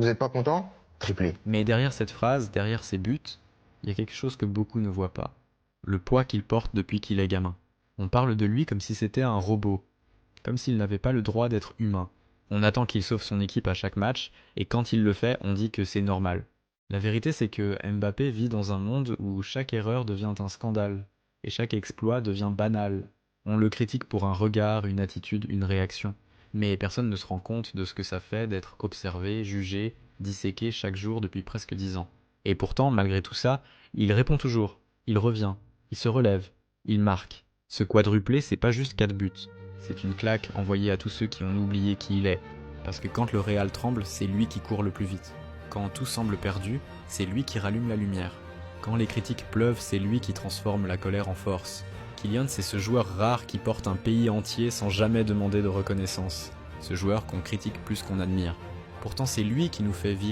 Vous êtes pas content? Triplé. Mais derrière cette phrase, derrière ces buts, il y a quelque chose que beaucoup ne voient pas. Le poids qu'il porte depuis qu'il est gamin. On parle de lui comme si c'était un robot, comme s'il n'avait pas le droit d'être humain. On attend qu'il sauve son équipe à chaque match, et quand il le fait, on dit que c'est normal. La vérité, c'est que Mbappé vit dans un monde où chaque erreur devient un scandale, et chaque exploit devient banal. On le critique pour un regard, une attitude, une réaction. Mais personne ne se rend compte de ce que ça fait d'être observé, jugé, disséqué chaque jour depuis presque 10 ans. Et pourtant, malgré tout ça, il répond toujours, il revient, il se relève, il marque. Ce quadruplé, c'est pas juste 4 buts. C'est une claque envoyée à tous ceux qui ont oublié qui il est. Parce que quand le Real tremble, c'est lui qui court le plus vite. Quand tout semble perdu, c'est lui qui rallume la lumière. Quand les critiques pleuvent, c'est lui qui transforme la colère en force. Kylian, c'est ce joueur rare qui porte un pays entier sans jamais demander de reconnaissance. Ce joueur qu'on critique plus qu'on admire. Pourtant, c'est lui qui nous fait vivre